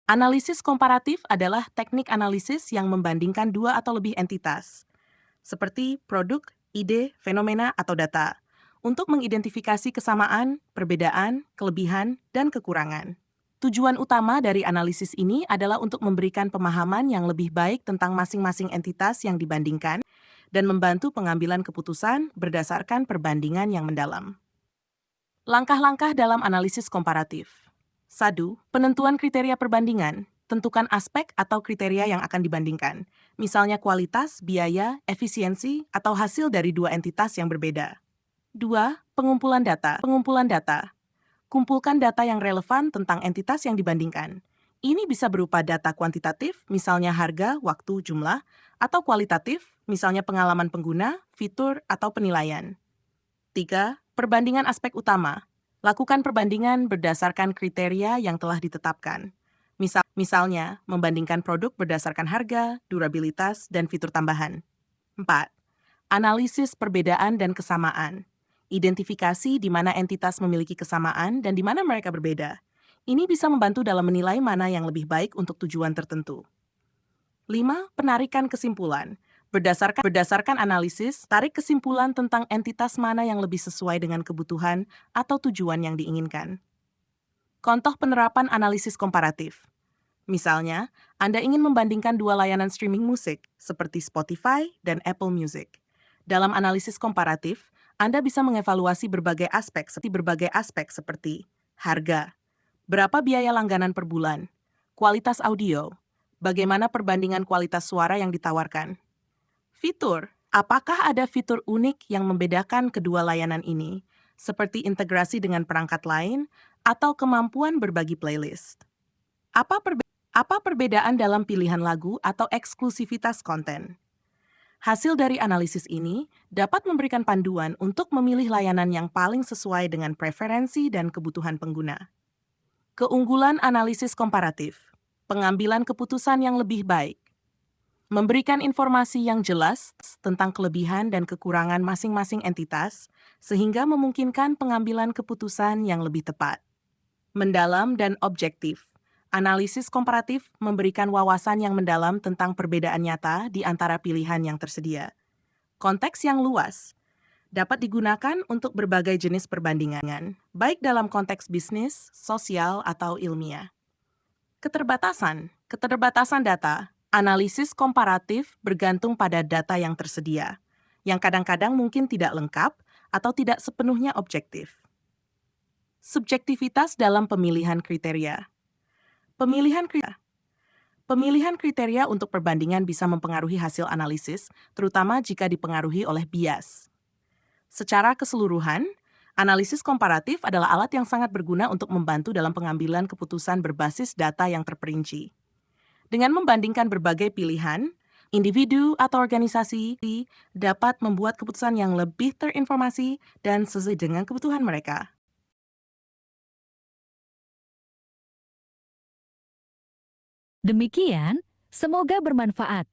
Analisis komparatif adalah teknik analisis yang membandingkan dua atau lebih entitas, seperti produk, ide, fenomena, atau data, untuk mengidentifikasi kesamaan, perbedaan, kelebihan, dan kekurangan. Tujuan utama dari analisis ini adalah untuk memberikan pemahaman yang lebih baik tentang masing-masing entitas yang dibandingkan dan membantu pengambilan keputusan berdasarkan perbandingan yang mendalam. Langkah-langkah dalam analisis komparatif. 1. Penentuan kriteria perbandingan. Tentukan aspek atau kriteria yang akan dibandingkan, misalnya kualitas, biaya, efisiensi, atau hasil dari dua entitas yang berbeda. 2. Pengumpulan data. Pengumpulan data. Kumpulkan data yang relevan tentang entitas yang dibandingkan. Ini bisa berupa data kuantitatif, misalnya harga, waktu, jumlah, atau kualitatif, misalnya pengalaman pengguna, fitur, atau penilaian. 3. Perbandingan aspek utama. Lakukan perbandingan berdasarkan kriteria yang telah ditetapkan. Misalnya, membandingkan produk berdasarkan harga, durabilitas, dan fitur tambahan. 4. Analisis perbedaan dan kesamaan. Identifikasi di mana entitas memiliki kesamaan dan di mana mereka berbeda. Ini bisa membantu dalam menilai mana yang lebih baik untuk tujuan tertentu. 5. Penarikan kesimpulan. Berdasarkan analisis, tarik kesimpulan tentang entitas mana yang lebih sesuai dengan kebutuhan atau tujuan yang diinginkan. Contoh penerapan analisis komparatif. Misalnya, Anda ingin membandingkan dua layanan streaming musik, seperti Spotify dan Apple Music. Dalam analisis komparatif, Anda bisa mengevaluasi berbagai aspek seperti harga, berapa biaya langganan per bulan, kualitas audio, bagaimana perbandingan kualitas suara yang ditawarkan, fitur, apakah ada fitur unik yang membedakan kedua layanan ini, seperti integrasi dengan perangkat lain atau kemampuan berbagi playlist. Apa perbedaan dalam pilihan lagu atau eksklusivitas konten? Hasil dari analisis ini dapat memberikan panduan untuk memilih layanan yang paling sesuai dengan preferensi dan kebutuhan pengguna. Keunggulan analisis komparatif. Pengambilan keputusan yang lebih baik. Memberikan informasi yang jelas tentang kelebihan dan kekurangan masing-masing entitas, sehingga memungkinkan pengambilan keputusan yang lebih tepat. Mendalam dan objektif. Analisis komparatif memberikan wawasan yang mendalam tentang perbedaan nyata di antara pilihan yang tersedia. Konteks yang luas dapat digunakan untuk berbagai jenis perbandingan, baik dalam konteks bisnis, sosial, atau ilmiah. Keterbatasan data. Analisis komparatif bergantung pada data yang tersedia, yang kadang-kadang mungkin tidak lengkap atau tidak sepenuhnya objektif. Subjektivitas dalam pemilihan kriteria. Pemilihan kriteria untuk perbandingan bisa mempengaruhi hasil analisis, terutama jika dipengaruhi oleh bias. Secara keseluruhan, analisis komparatif adalah alat yang sangat berguna untuk membantu dalam pengambilan keputusan berbasis data yang terperinci. Dengan membandingkan berbagai pilihan, individu atau organisasi dapat membuat keputusan yang lebih terinformasi dan sesuai dengan kebutuhan mereka. Demikian, semoga bermanfaat.